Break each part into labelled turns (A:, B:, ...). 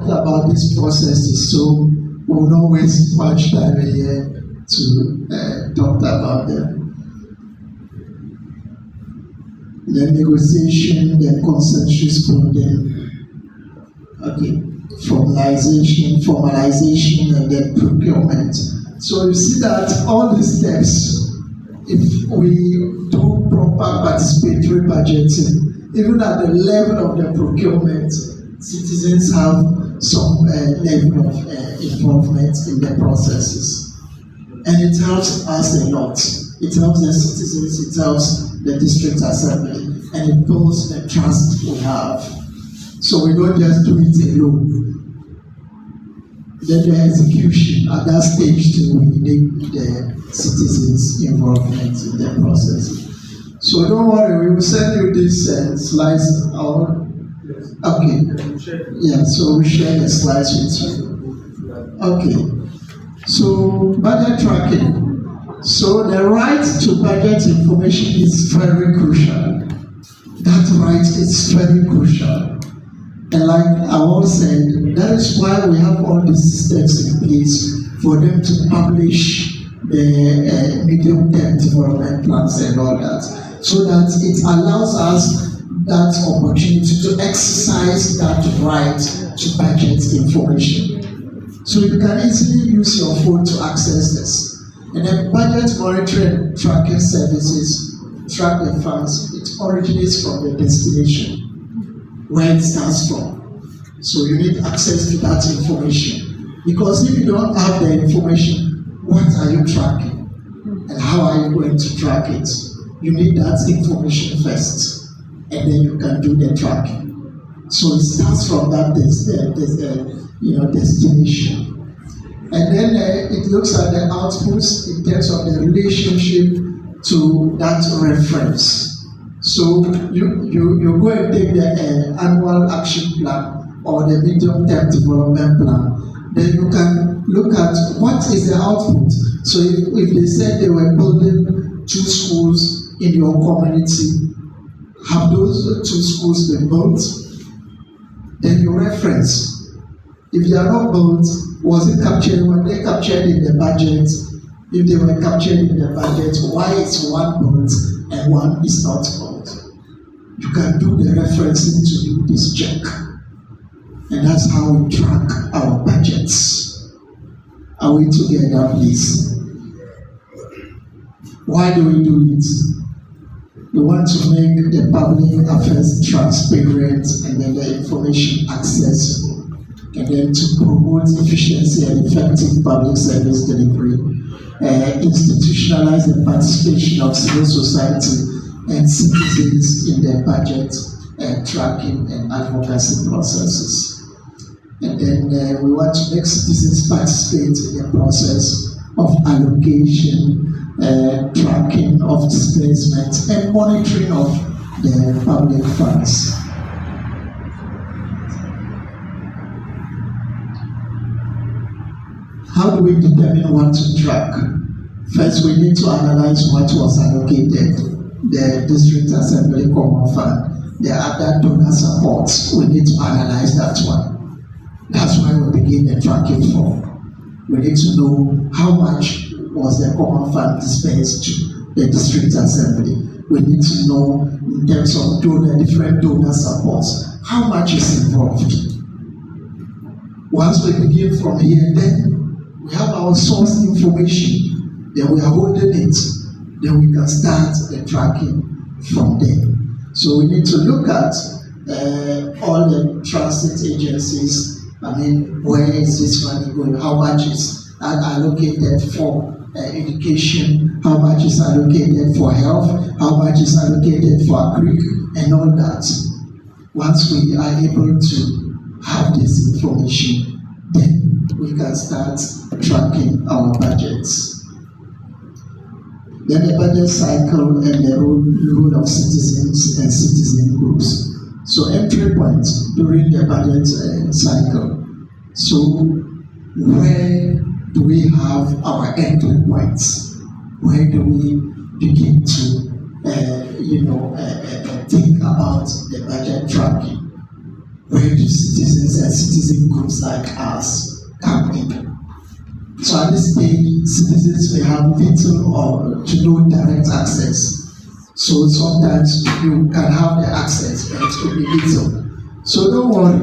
A: talked about these processes, so we will not waste much time here to talk about them. The negotiation, the consensus building, okay, formalization, and then procurement. So you see that all these steps, if we do proper participatory budgeting, even at the level of the procurement, citizens have some level of involvement in the processes. And it helps us a lot. It helps the citizens, it helps the district assembly, and it builds the trust we have. So we don't just do it alone. Then the execution, at that stage too, we need the citizens' involvement in the process. So don't worry, we will send you these slides out. Okay. Yeah, so we share the slides with you. Okay. So budget tracking. So the right to budget information is very crucial. That right is very crucial. And like I always said, that is why we have all these steps in place for them to publish the medium-term development plans and all that, so that it allows us that opportunity to exercise that right to budget information. So you can easily use your phone to access this. And then budget monitoring tracking services track the funds. It originates from the destination, where it starts from. So you need access to that information. Because if you don't have the information, what are you tracking? And how are you going to track it? You need that information first, and then you can do the tracking. So it starts from that destination. And then it looks at the outputs in terms of the relationship to that reference. So you go and take the annual action plan or the medium-term development plan. Then you can look at what is the output. So if they said they were building 2 schools in your community, have those 2 schools been built? Then you reference. If they are not built, was it captured? Were they captured in the budget? If they were captured in the budget, why is one built and one is not built? You can do the referencing to do this check. And that's how we track our budgets. Are we together, please? Why do we do it? We want to make the public affairs transparent and then the information accessible. And then to promote efficiency and effective public service delivery, institutionalize the participation of civil society and citizens in their budget tracking and advocacy processes. And then we want to make citizens participate in the process of allocation, tracking of disbursement, and monitoring of the public funds. How do we determine what to track? First, we need to analyze what was allocated, the district assembly common fund, the other donor supports. We need to analyze that one. That's why we begin the tracking form. We need to know how much was the common fund dispersed to the district assembly. We need to know in terms of different donor supports, how much is involved. Once we begin from here, then we have our source information, then we are holding it, then we can start the tracking from there. So we need to look at all the transit agencies. I mean, where is this money going? How much is allocated for education? How much is allocated for health? How much is allocated for agri? And all that. Once we are able to have this information, then we can start tracking our budgets. Then the budget cycle and the role of citizens and citizen groups. So entry points during the budget cycle. So where do we have our entry points? Where do we begin to think about the budget tracking? where do citizens and citizen groups like us come in? So at this stage, citizens may have little or to no direct access. So sometimes you can have the access, but it will be little. So don't worry,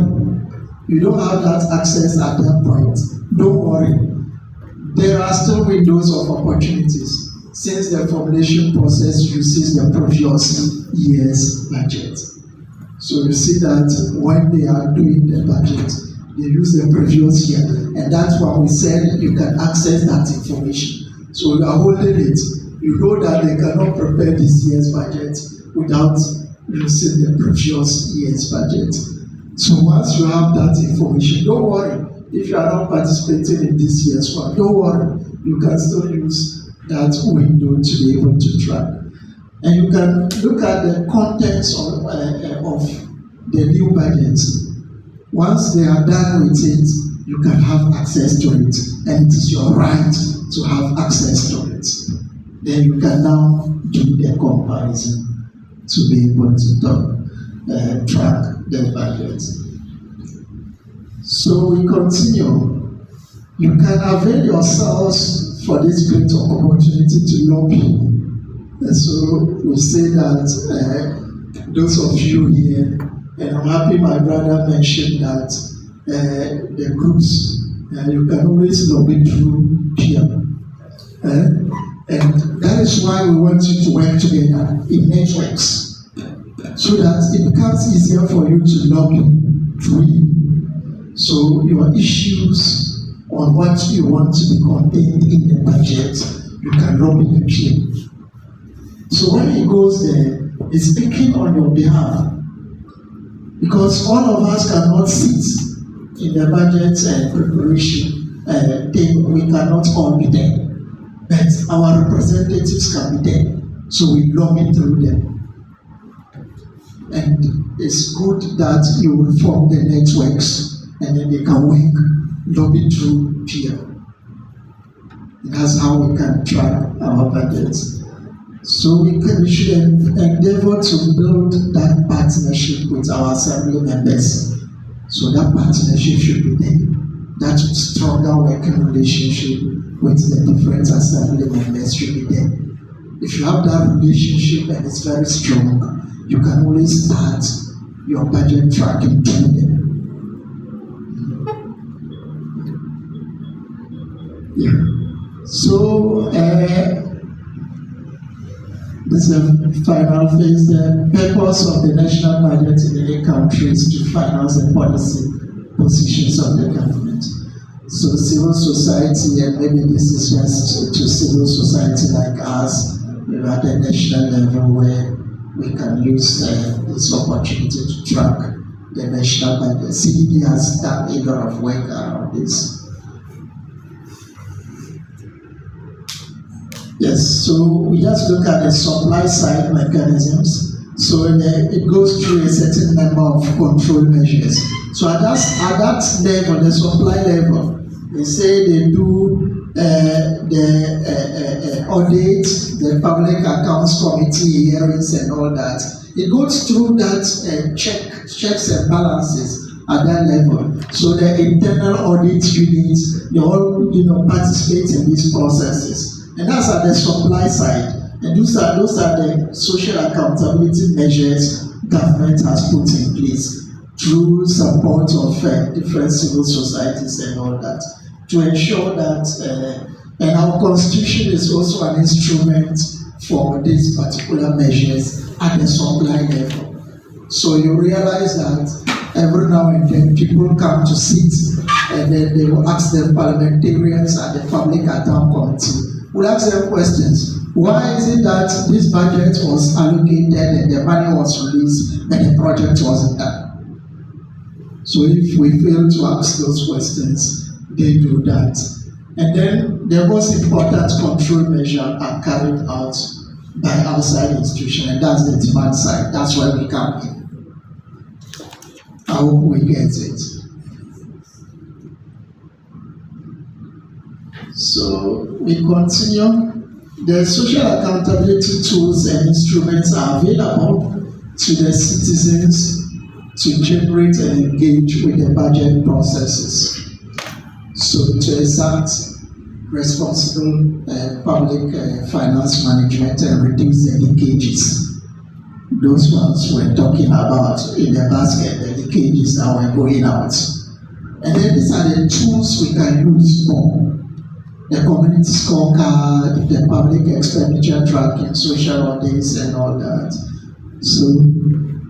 A: you don't have that access at that point. Don't worry. There are still windows of opportunities since the formulation process uses the previous year's budget. So you see that when they are doing the budget, they use the previous year, and that's why we said you can access that information. So you are holding it. You know that they cannot prepare this year's budget without using the previous year's budget. So once you have that information, don't worry. If you are not participating in this year's one, don't worry. You can still use that window to be able to track. And you can look at the contents of the new budget. Once they are done with it, you can have access to it. And it is your right to have access to it. Then you can now do the comparison to be able to track the budget. So we continue. You can avail yourselves for this great opportunity to lobby. And so we say that those of you here, and I'm happy my brother mentioned that the groups, you can always lobby through peer. And that is why we want you to work together in networks, so that it becomes easier for you to lobby through you. So your issues on what you want to be contained in the budget, you can lobby the peer. So when he goes there, he's speaking on your behalf, because all of us cannot sit in the budget preparation thing. We cannot all be there. But our representatives can be there, so we lobby through them. And it's good that you will form the networks, and then they can work, lobby through peer. And that's how we can track our budgets. So we should endeavor to build that partnership with our assembly members. So that partnership should be there. That stronger working relationship with the different assembly members should be there. If you have that relationship and it's very strong, you can always start your budget tracking through them. Yeah. So this is the final phase. The purpose of the national budget in any country is to finance the policy positions of the government. So civil society, and maybe this is just to civil society like us, at the national level, where we can use this opportunity to track the national budget. CDD has done a lot of work around this. Yes, so we just look at the supply side mechanisms. So it goes through a certain number of control measures. So at that level, the supply level, they say they do the audit, the public accounts committee hearings and all that. It goes through that checks and balances at that level. So the internal audit units, they all participate in these processes. And that's at the supply side. And those are the social accountability measures government has put in place through support of different civil societies and all that, to ensure that, and our constitution is also an instrument for these particular measures at the supply level. So you realize that every now and then people come to sit, and then they will ask the parliamentarians at the public account committee, we'll ask them questions. Why is it that this budget was allocated and the money was released and the project wasn't done? So if we fail to ask those questions, they do that. And then the most important control measures are carried out by outside institutions, and that's the demand side. That's where we come in. I hope we get it. So we continue. The social accountability tools and instruments are available to the citizens to generate and engage with the budget processes. So to exact responsible public finance management and reduce the leakages. Those ones we're talking about in the basket, the leakages that were going out. And then these are the tools we can use for the community scorecard, the public expenditure tracking, social audits, and all that. So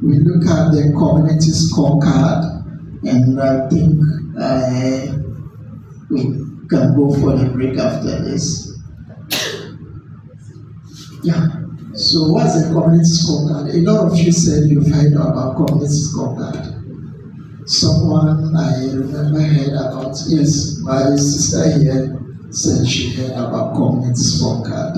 A: we look at the community scorecard, and I think we can go for the break after this. Yeah. So what's the community scorecard? A lot of you said you've heard about community scorecard. Someone I remember heard about, yes, my sister here said she heard about community scorecard.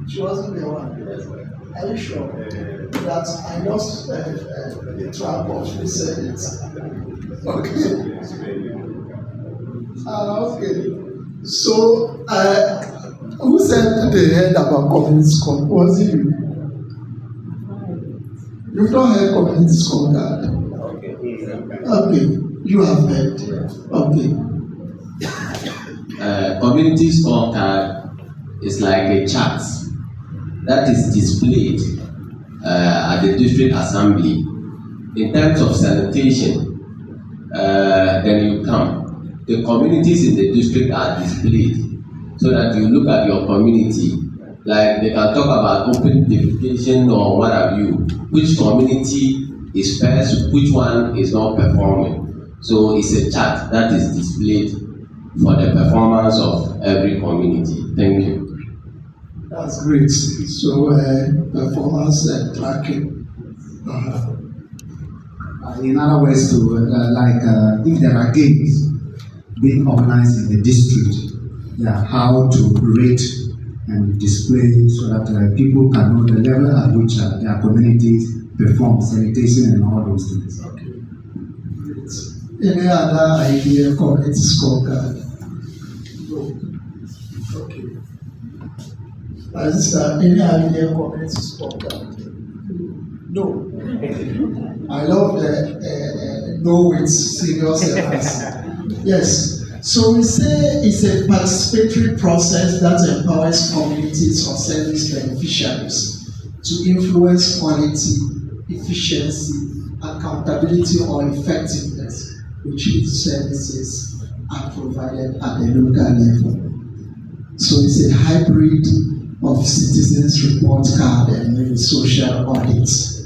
A: She wasn't the one. Are you sure that I lost the track of who said it? Okay. Okay. So, who said they heard about community scorecard? Was it you? You've not heard community scorecard? Okay. You have heard. Okay.
B: Community scorecard is like a chart that is displayed at the district assembly. In terms of sanitation, then you come. The communities in the district are displayed so that you look at your community. Like they can talk about open defecation or what have you. Which community is first, which one is not performing. So it's a chart that is displayed for the performance of every community. Thank you.
A: That's great. So performance tracking.
C: In other words, if there are games being organized in the district, how to rate and display so that people can know the level at which their communities perform sanitation and all those things.
A: Okay. Great. Any other idea, community scorecard? No. Okay. Any idea, community scorecard? No. I love the no with serious emphasis. Yes. So we say it's a participatory process that empowers communities or service beneficiaries to influence quality, efficiency, accountability, or effectiveness with which services are provided at the local level. So it's a hybrid of citizens report card and maybe social audits.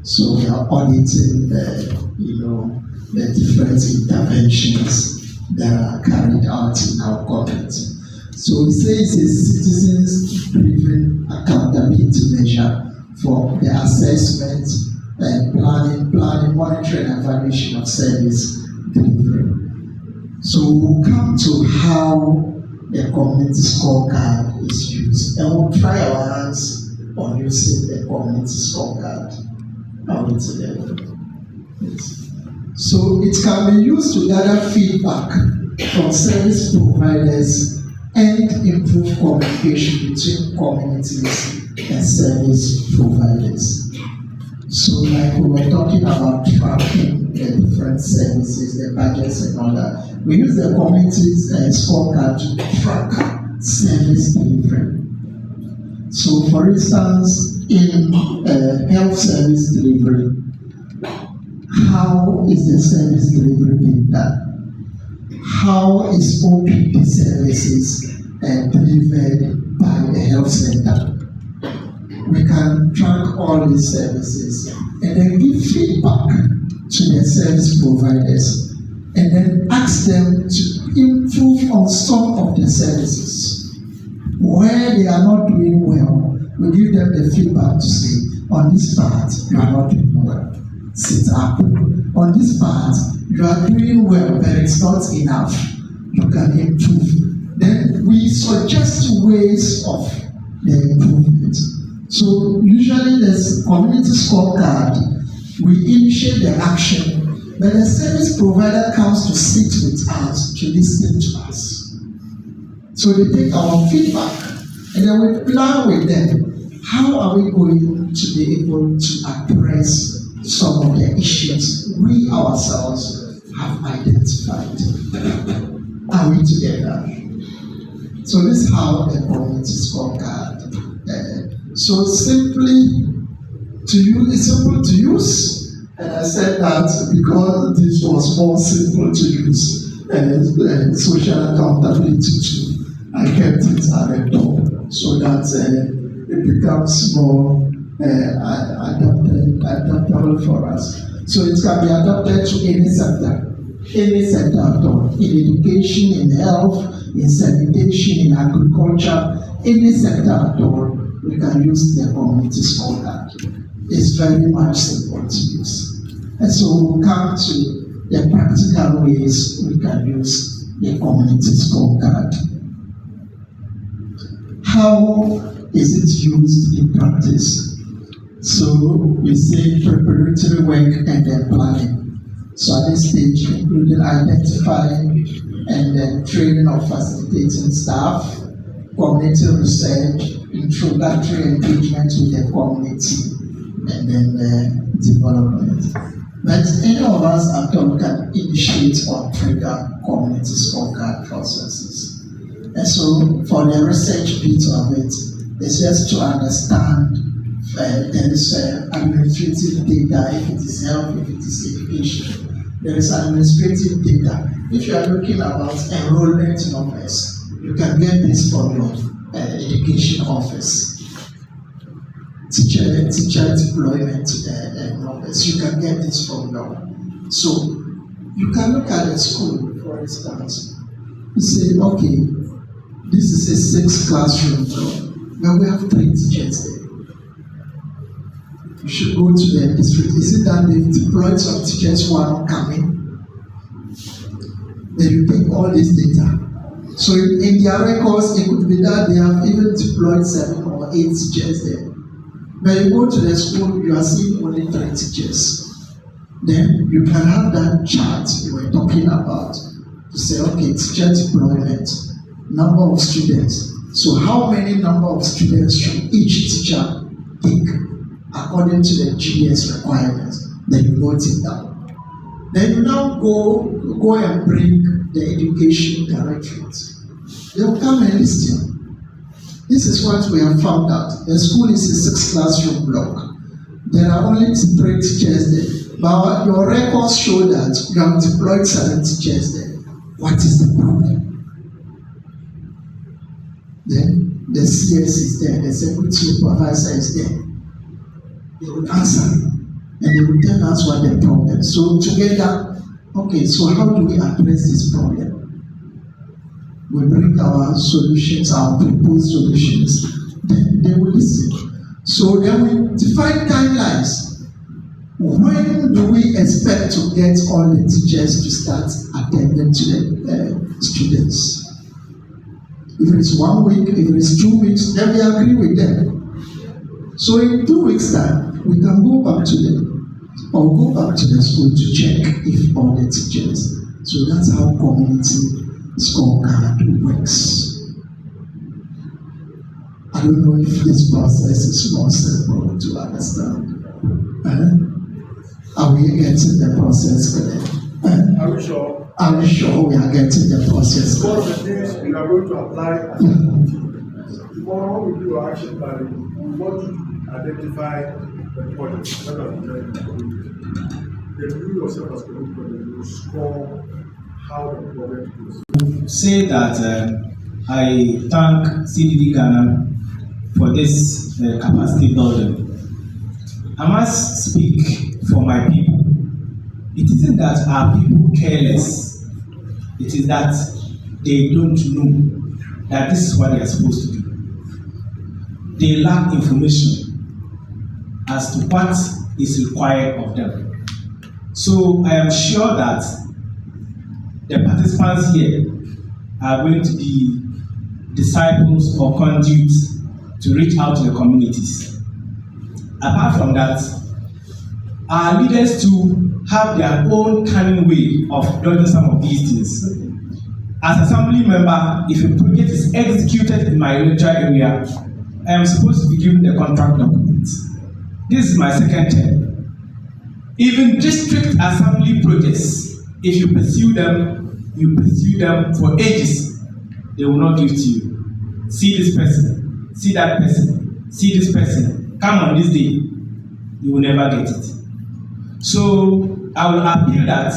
A: So we are auditing the different interventions that are carried out in our community. So we say it's a citizens-driven accountability measure for the assessment and planning, monitoring, and evaluation of service delivery. So we'll come to how the community scorecard is used, and we'll try our hands on using the community scorecard. Yes. So it can be used to gather feedback from service providers and improve communication between communities and service providers. So like we were talking about tracking the different services, the budgets and all that, we use the community's scorecard to track service delivery. So for instance, in health service delivery, how is the service delivery being done? How is OPD services delivered by the health center? We can track all these services and then give feedback to the service providers and then ask them to improve on some of the services. Where they are not doing well, we give them the feedback to say, on this part, you are not doing well. Sit up. On this part, you are doing well, but it's not enough. You can improve. Then we suggest ways of the improvement. So usually there's community scorecard. We initiate the action, but the service provider comes to sit with us to listen to us. So they take our feedback and then we plan with them. How are we going to be able to address some of the issues we ourselves have identified? Are we together? So this is how the community scorecard. So simply to use, it's simple to use. And I said that because this was more simple to use, social accountability too. I kept it at the top so that it becomes more adaptable for us. So it can be adapted to any sector at all, in education, in health, in sanitation, in agriculture, any sector at all, we can use the community scorecard. It's very much simple to use. And so we'll come to the practical ways we can use the community scorecard. How is it used in practice? So we say preparatory work and then planning. So at this stage, including identifying and then training of facilitating staff, community research, introductory engagement with the community, and then development. But any of us at all can initiate or trigger community scorecard processes. And so for the research bit of it, it's just to understand there is administrative data, if it is health, if it is education. There is administrative data. If you are looking about enrollment numbers, you can get this from your education office. Teacher deployment numbers, you can get this from them. So you can look at the school, for instance. You say, okay, this is a 6 classroom job. Now we have 3 teachers there. You should go to the district. Is it that they've deployed some teachers who are not coming? Then you take all this data. So in their records, it could be that they have even deployed 7 or 8 teachers there. But you go to the school, you are seeing only 3 teachers. Then you can have that chart you were talking about to say, okay, teacher deployment, number of students. So how many number of students should each teacher take according to the GS requirements? Then you note it down. Then you now go and bring the education directorate. They will come and listen. This is what we have found out. The school is a 6 classroom block. There are only 3 teachers there. But your records show that you have deployed 7 teachers there. What is the problem? Then the CS is there, the security supervisor is there. They will answer and they will tell us what the problem is. So together, okay, so how do we address this problem? We bring our solutions, our proposed solutions, then they will listen. So then we define timelines. When do we expect to get all the teachers to start attending to the students? If it's 1 week, if it's 2 weeks, then we agree with them. So in 2 weeks' time, we can go back to them or go back to the school to check if all the teachers. So that's how community scorecard works. I don't know if this process is more simple to understand. Are we getting the process clear?
D: Are we sure?
A: Are we sure we are getting the process clear?
D: One of the things we are going to apply as a committee. Tomorrow we do our action planning. We want to identify the project. Then you yourself as committee will score how the project goes.
E: Say that I thank CDD-Ghana for this capacity building. I must speak for my people. It isn't that our people careless. It is that they don't know that this is what they are supposed to do. They lack information as to what is required of them. So I am sure that the participants here are going to be disciples or conduits to reach out to the communities. Apart from that, our leaders too have their own cunning way of doing some of these things. as assembly member, if a project is executed in my electoral area, I am supposed to be given the contract documents. This is my second term. Even district assembly projects, if you pursue them for ages, they will not give to you. See this person, see that person, see this person, come on this day, you will never get it. So I will appeal that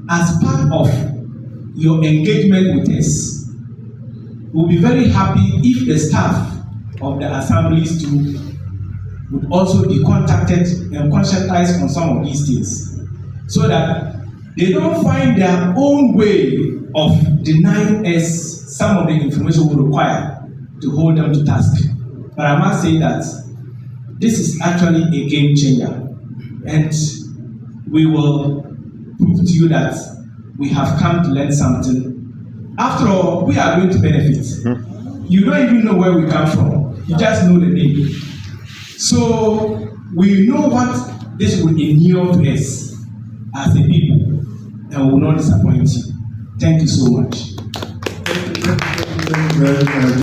E: as part of your engagement with us, we'll be very happy if the staff of the assemblies too would also be contacted and conscientized on some of these things, so that they don't find their own way of denying us some of the information we require to hold them to task. But I must say that this is actually a game changer, and we will prove to you that we have come to learn something. After all, we are going to benefit. You don't even know where we come from. You just know the name. So we know what this will inure to us as a people, and we will not disappoint you. Thank you so much.
C: Thank you very much.